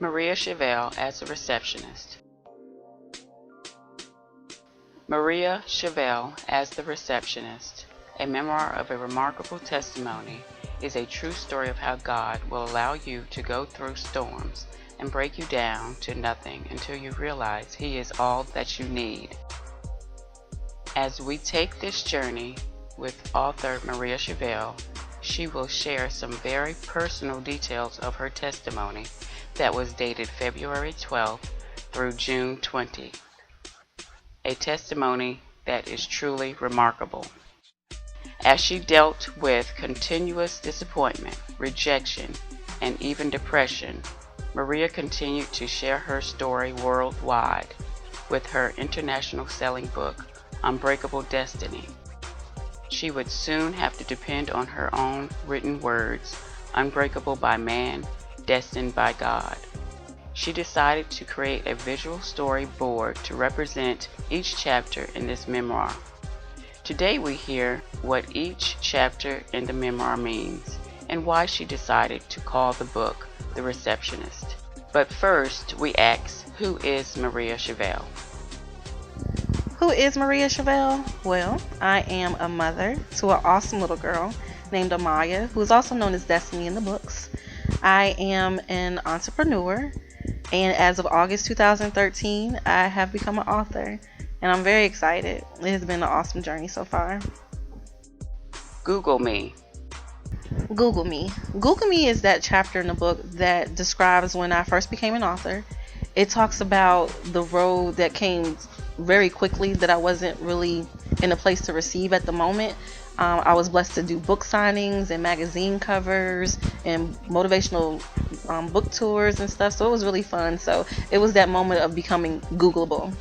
Maria Chevelle as a receptionist. Maria Chevelle as the Receptionist, a memoir of a remarkable testimony, is a true story of how God will allow you to go through storms and break you down to nothing until you realize He is all that you need. As we take this journey with author Maria Chevelle, she will share some very personal details of her testimony that was dated February 12th through June 20th. A testimony that is truly remarkable. As she dealt with continuous disappointment, rejection, and even depression, Maria continued to share her story worldwide with her international selling book, Unbreakable Destiny. She would soon have to depend on her own written words, unbreakable by man, destined by God. She decided to create a visual story board to represent each chapter in this memoir. Today we hear what each chapter in the memoir means and why she decided to call the book The Receptionist. But first we ask, who is Maria Chevelle? Who is Maria Chevelle? Well, I am a mother to an awesome little girl named Amaya, who is also known as Destiny in the books. I am an entrepreneur, and as of August 2013, I have become an author, and I'm very excited. It has been an awesome journey so far. Google me. Google me. Google me is that chapter in the book that describes when I first became an author. It talks about the road that came very quickly that I wasn't really in a place to receive at the moment. I was blessed to do book signings and magazine covers and motivational book tours and stuff, so it was really fun. So it was that moment of becoming Googleable,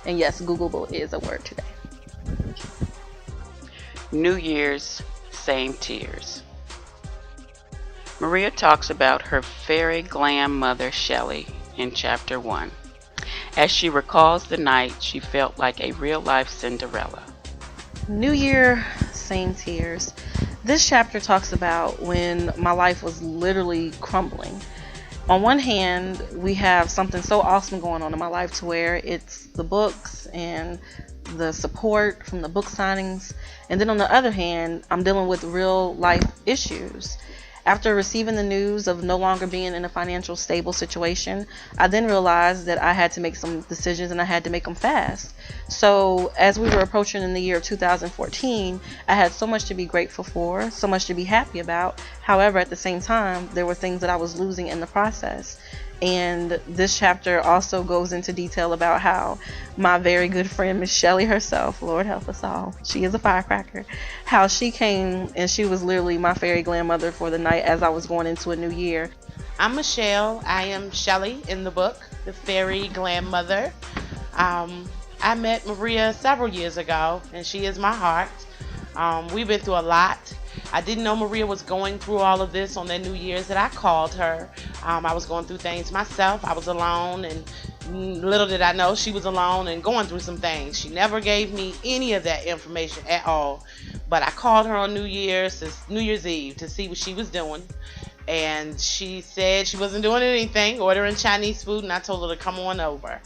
and yes, Googleable is a word today. New Year's, same tears. Maria talks about her fairy glam mother Shelley in chapter 1. As she recalls the night, she felt like a real-life Cinderella. New Year, same tears. This chapter talks about when my life was literally crumbling. On one hand, we have something so awesome going on in my life to where it's the books and the support from the book signings. And then on the other hand, I'm dealing with real life issues. After receiving the news of no longer being in a financial stable situation, I then realized that I had to make some decisions and I had to make them fast. So as we were approaching in the year of 2014, I had so much to be grateful for, so much to be happy about. However, at the same time, there were things that I was losing in the process. And this chapter also goes into detail about how my very good friend Miss Shelley herself, Lord help us all, she is a firecracker, how she came and she was literally my fairy grandmother for the night as I was going into a new year. I'm Michelle. I am Shelley in the book, the fairy grandmother. I met Maria several years ago, and she is my heart. We've been through a lot. I didn't know Maria was going through all of this on that New Year's that I called her. I was going through things myself. I was alone, and little did I know she was alone and going through some things. She never gave me any of that information at all. But I called her on New Year's Eve to see what she was doing. And she said she wasn't doing anything, ordering Chinese food, and I told her to come on over.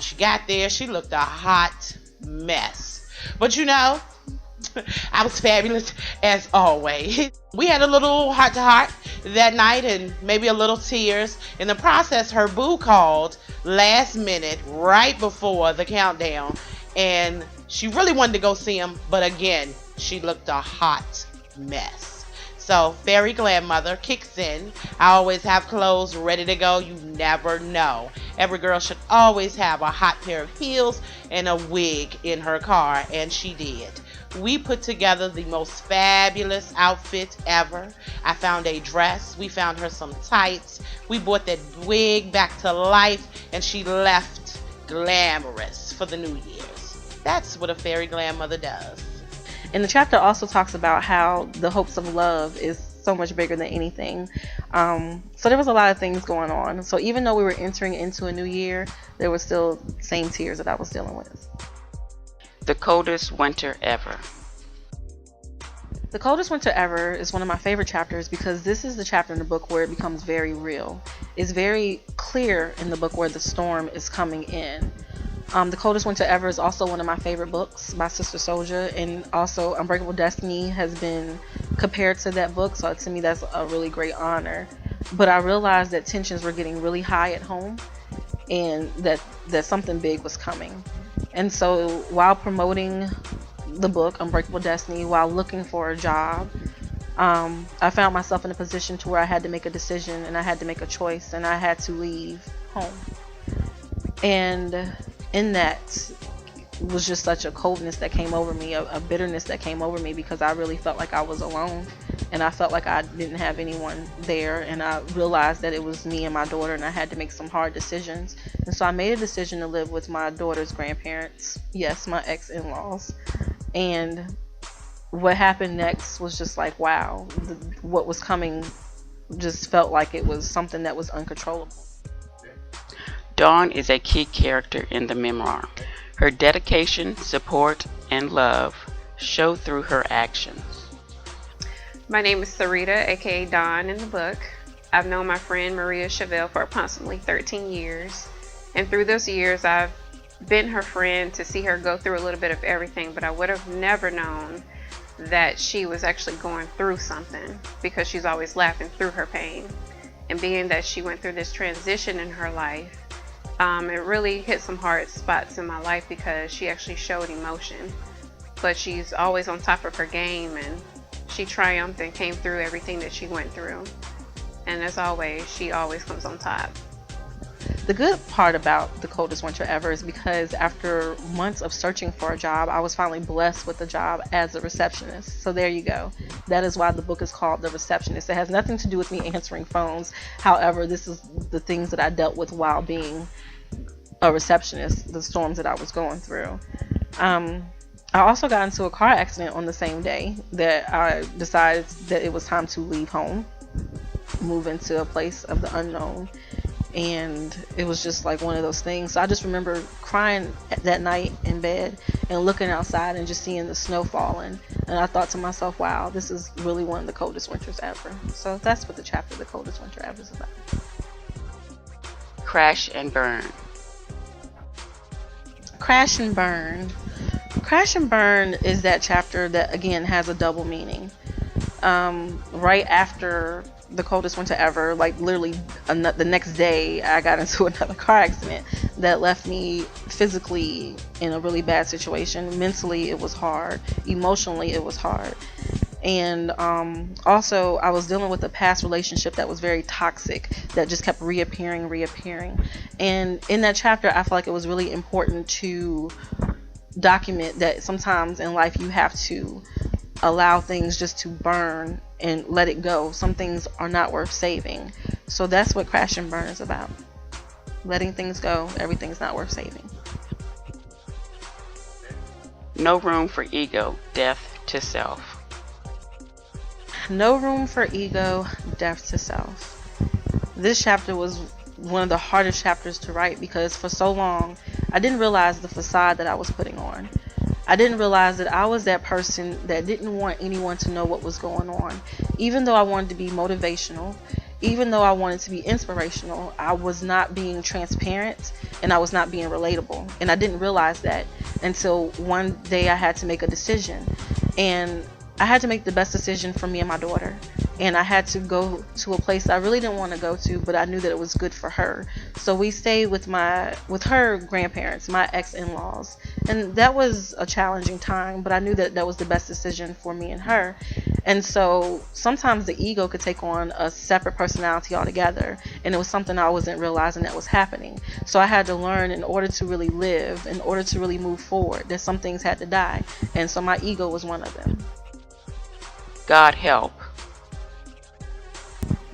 She got there. She looked a hot mess. But you know, I was fabulous as always. We had a little heart-to-heart that night and maybe a little tears. In the process, her boo called last minute, right before the countdown, and she really wanted to go see him, but again, she looked a hot mess. So fairy grandmother kicks in. I always have clothes ready to go. You never know. Every girl should always have a hot pair of heels and a wig in her car, and she did. We put together the most fabulous outfit ever. I found a dress. We found her some tights. We brought that wig back to life, and she left glamorous for the New Year's. That's what a fairy grandmother does. And the chapter also talks about how the hopes of love is so much bigger than anything. So there was a lot of things going on. So even though we were entering into a new year, there were still same tears that I was dealing with. The coldest winter ever. The Coldest Winter Ever is one of my favorite chapters because this is the chapter in the book where it becomes very real. It's very clear in the book where the storm is coming in. The Coldest Winter Ever is also one of my favorite books by Sister Soldier, and also Unbreakable Destiny has been compared to that book, so to me that's a really great honor. But I realized that tensions were getting really high at home, and that something big was coming. And so while promoting the book Unbreakable Destiny, while looking for a job, I found myself in a position to where I had to make a decision, and I had to make a choice, and I had to leave home. And in that was just such a coldness that came over me, a bitterness that came over me, because I really felt like I was alone, and I felt like I didn't have anyone there, and I realized that it was me and my daughter, and I had to make some hard decisions. And so I made a decision to live with my daughter's grandparents, yes, my ex-in-laws. And what happened next was just like, wow, what was coming just felt like it was something that was uncontrollable. Dawn is a key character in the memoir. Her dedication, support, and love show through her actions. My name is Sarita, aka Dawn in the book. I've known my friend Maria Chevelle for approximately 13 years. And through those years, I've been her friend to see her go through a little bit of everything, but I would have never known that she was actually going through something, because she's always laughing through her pain. And being that she went through this transition in her life, it really hit some hard spots in my life, because she actually showed emotion, but she's always on top of her game, and she triumphed and came through everything that she went through. And as always, she always comes on top. The good part about The Coldest Winter Ever is because after months of searching for a job, I was finally blessed with a job as a receptionist. So there you go. That is why the book is called The Receptionist. It has nothing to do with me answering phones. However, this is the things that I dealt with while being a receptionist, the storms that I was going through. I also got into a car accident on the same day that I decided that it was time to leave home, move into a place of the unknown. And it was just like one of those things. So I just remember crying that night in bed and looking outside and just seeing the snow falling. And I thought to myself, wow, this is really one of the coldest winters ever. So that's what the chapter The Coldest Winter Ever is about. Crash and burn. Crash and burn. Crash and burn is that chapter that again has a double meaning. Right after The Coldest Winter Ever, like literally the next day, I got into another car accident that left me physically in a really bad situation. Mentally it was hard, emotionally it was hard, and also I was dealing with a past relationship that was very toxic, that just kept reappearing. And in that chapter I felt like it was really important to document that sometimes in life you have to allow things just to burn and let it go. Some things are not worth saving. So that's what Crash and Burn is about. Letting things go. Everything's not worth saving. No room for ego, death to self. No room for ego, death to self. This chapter was one of the hardest chapters to write, because for so long I didn't realize the facade that I was putting on. I didn't realize that I was that person that didn't want anyone to know what was going on. Even though I wanted to be motivational, even though I wanted to be inspirational, I was not being transparent and I was not being relatable. And I didn't realize that until one day I had to make a decision. And I had to make the best decision for me and my daughter. And I had to go to a place I really didn't want to go to, but I knew that it was good for her. So we stayed with her grandparents, my ex-in-laws. And that was a challenging time, but I knew that that was the best decision for me and her. And so sometimes the ego could take on a separate personality altogether. And it was something I wasn't realizing that was happening. So I had to learn, in order to really live, in order to really move forward, that some things had to die. And so my ego was one of them. God help.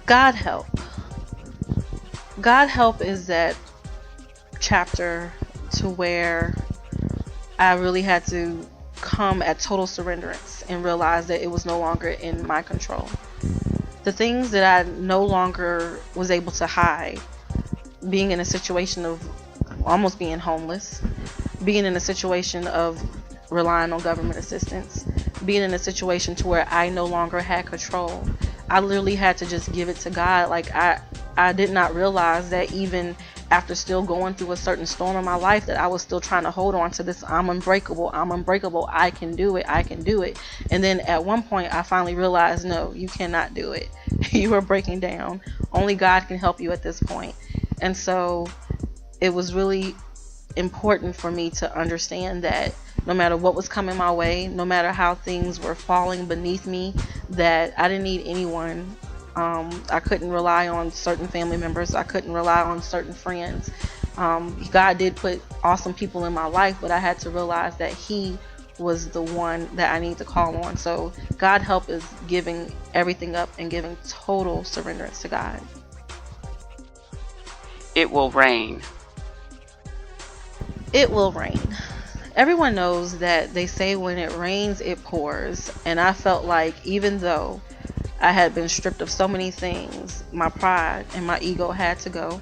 God help. God help is that chapter to where I really had to come at total surrenderance and realize that it was no longer in my control. The things that I no longer was able to hide, being in a situation of almost being homeless, being in a situation of relying on government assistance, being in a situation to where I no longer had control. I literally had to just give it to God. Like I did not realize that even after still going through a certain storm in my life, that I was still trying to hold on to this I'm unbreakable, I can do it, and then at one point I finally realized, no, you cannot do it. You are breaking down. Only God can help you at this point. And so it was really important for me to understand that no matter what was coming my way, no matter how things were falling beneath me, that I didn't need anyone. I couldn't rely on certain family members. I couldn't rely on certain friends. God did put awesome people in my life, but I had to realize that He was the one that I need to call on. So God help is giving everything up and giving total surrenderance to God. It will rain. It will rain. Everyone knows that they say when it rains, it pours. And I felt like even though I had been stripped of so many things, my pride and my ego had to go.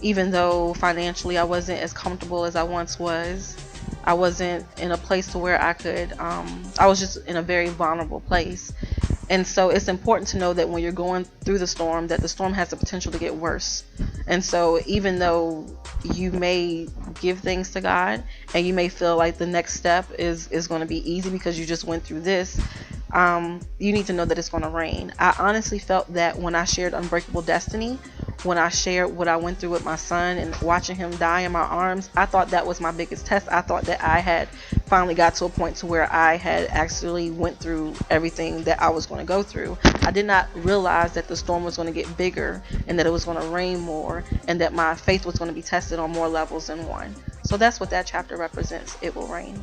Even though financially I wasn't as comfortable as I once was, I wasn't in a place to where I could, I was just in a very vulnerable place. And so it's important to know that when you're going through the storm, that the storm has the potential to get worse. And so even though you may give things to God and you may feel like the next step is going to be easy because you just went through this, you need to know that it's going to rain. I honestly felt that when I shared Unbreakable Destiny, when I shared what I went through with my son and watching him die in my arms, I thought that was my biggest test. I thought that I had finally got to a point to where I had actually went through everything that I was going to go through. I did not realize that the storm was going to get bigger and that it was going to rain more and that my faith was going to be tested on more levels than one. So that's what that chapter represents. It will rain.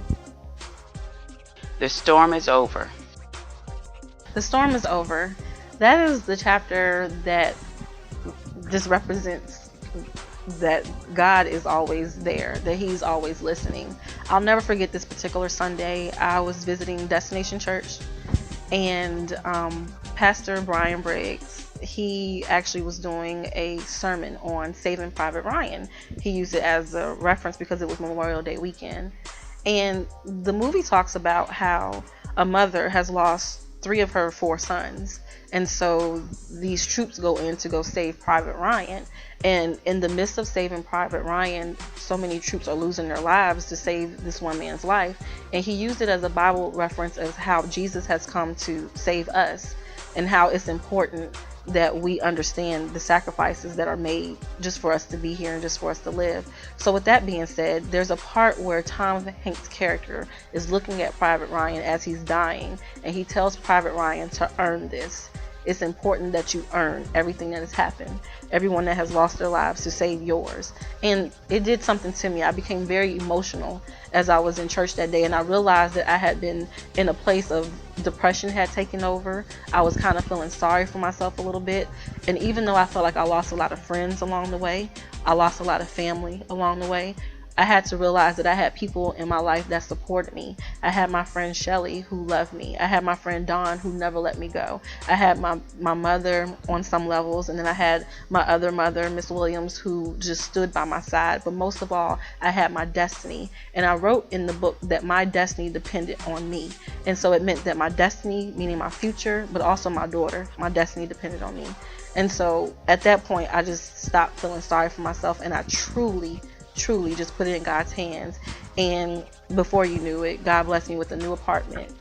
The storm is over. The storm is over. That is the chapter that just represents that God is always there, that He's always listening. I'll never forget this particular Sunday. I was visiting Destination Church, and Pastor Brian Briggs, he actually was doing a sermon on Saving Private Ryan. He used it as a reference because it was Memorial Day weekend. And the movie talks about how a mother has lost 3 of her 4 sons. And so these troops go in to go save Private Ryan. And in the midst of saving Private Ryan, so many troops are losing their lives to save this one man's life. And he used it as a Bible reference as how Jesus has come to save us and how it's important that we understand the sacrifices that are made just for us to be here and just for us to live. So with that being said, there's a part where Tom Hanks' character is looking at Private Ryan as he's dying, and he tells Private Ryan to earn this. It's important that you earn everything that has happened, everyone that has lost their lives, to save yours. And it did something to me. I became very emotional as I was in church that day, and I realized that I had been in a place of depression had taken over. I was kind of feeling sorry for myself a little bit. And even though I felt like I lost a lot of friends along the way, I lost a lot of family along the way, I had to realize that I had people in my life that supported me. I had my friend Shelly who loved me. I had my friend Dawn who never let me go. I had my mother on some levels, and then I had my other mother, Miss Williams, who just stood by my side. But most of all, I had my destiny. And I wrote in the book that my destiny depended on me. And so it meant that my destiny, meaning my future, but also my daughter, my destiny depended on me. And so at that point, I just stopped feeling sorry for myself, and I truly just put it in God's hands. And before you knew it, God blessed me with a new apartment,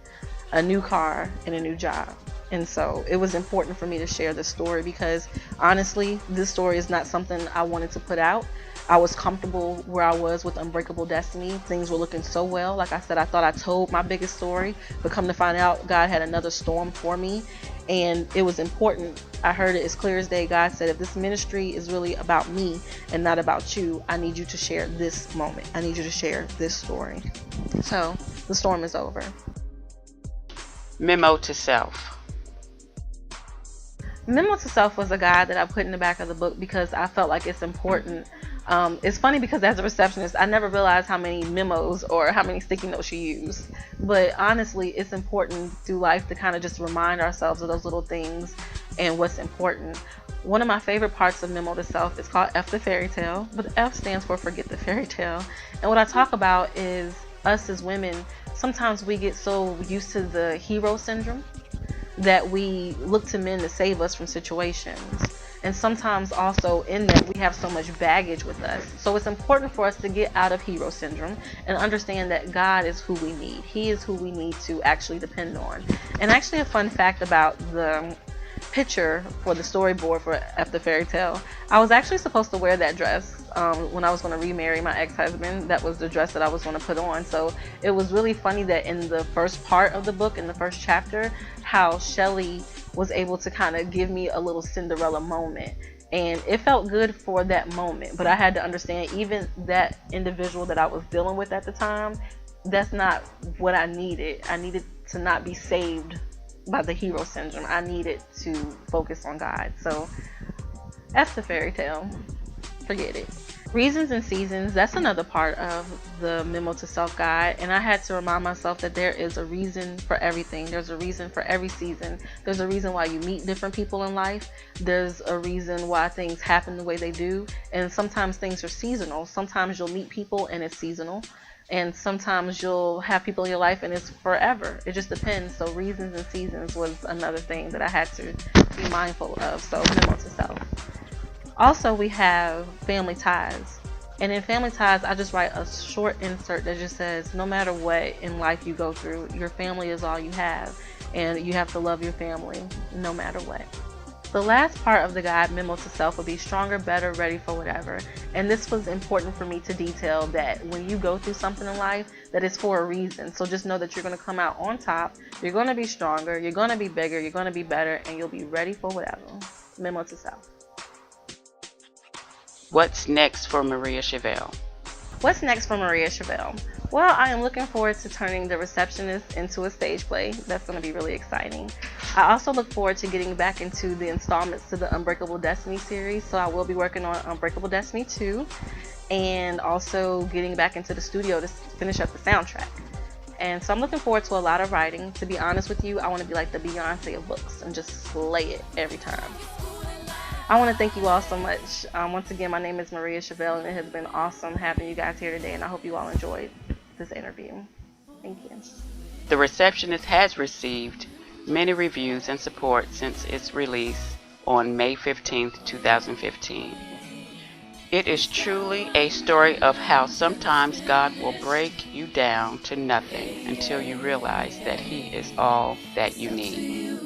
a new car, and a new job. And so it was important for me to share this story because honestly, this story is not something I wanted to put out. I was comfortable where I was with Unbreakable Destiny. Things were looking so well. Like I said, I thought I told my biggest story, but come to find out, God had another storm for me. And it was important. I heard it as clear as day. God said, if this ministry is really about me and not about you, I need you to share this moment. I need you to share this story. So the storm is over. Memo to self. Memo to self was a guide that I put in the back of the book because I felt like it's important. It's funny because as a receptionist, I never realized how many memos or how many sticky notes you use. But honestly, it's important through life to kind of just remind ourselves of those little things and what's important. One of my favorite parts of Memo to Self is called F the Fairy Tale, but F stands for Forget the Fairy Tale. And what I talk about is us as women sometimes we get so used to the hero syndrome that we look to men to save us from situations. And sometimes also in that we have so much baggage with us. So it's important for us to get out of hero syndrome and understand that God is who we need. He is who we need to actually depend on. And actually a fun fact about the picture for the storyboard for F the Fairy Tale, I was actually supposed to wear that dress when I was going to remarry my ex-husband. That was the dress that I was going to put on. So it was really funny that in the first part of the book, in the first chapter, how Shelley was able to kind of give me a little Cinderella moment. And it felt good for that moment, but I had to understand even that individual that I was dealing with at the time, that's not what I needed. I needed to not be saved by the hero syndrome. I needed to focus on God. So F the Fairy Tale. Forget it. Reasons and seasons, that's another part of the Memo to Self guide, and I had to remind myself that there is a reason for everything. There's a reason for every season. There's a reason why you meet different people in life. There's a reason why things happen the way they do, and sometimes things are seasonal. Sometimes you'll meet people and it's seasonal, and sometimes you'll have people in your life and it's forever. It just depends. So reasons and seasons was another thing that I had to be mindful of. So Memo to Self. Also, we have family ties. And in family ties, I just write a short insert that just says, no matter what in life you go through, your family is all you have. And you have to love your family no matter what. The last part of the guide, Memo to Self, will be stronger, better, ready for whatever. And this was important for me to detail that when you go through something in life, that it's for a reason. So just know that you're going to come out on top. You're going to be stronger. You're going to be bigger. You're going to be better. And you'll be ready for whatever. Memo to Self. What's next for Maria Chevelle? What's next for Maria Chevelle? Well, I am looking forward to turning The Receptionist into a stage play. That's going to be really exciting. I also look forward to getting back into the installments to the Unbreakable Destiny series. So I will be working on Unbreakable Destiny 2 and also getting back into the studio to finish up the soundtrack. And so I'm looking forward to a lot of writing. To be honest with you, I want to be like the Beyonce of books and just slay it every time. I want to thank you all so much. Once again, my name is Maria Chevelle, and it has been awesome having you guys here today, and I hope you all enjoyed this interview. Thank you. The Receptionist has received many reviews and support since its release on May 15th, 2015. It is truly a story of how sometimes God will break you down to nothing until you realize that He is all that you need.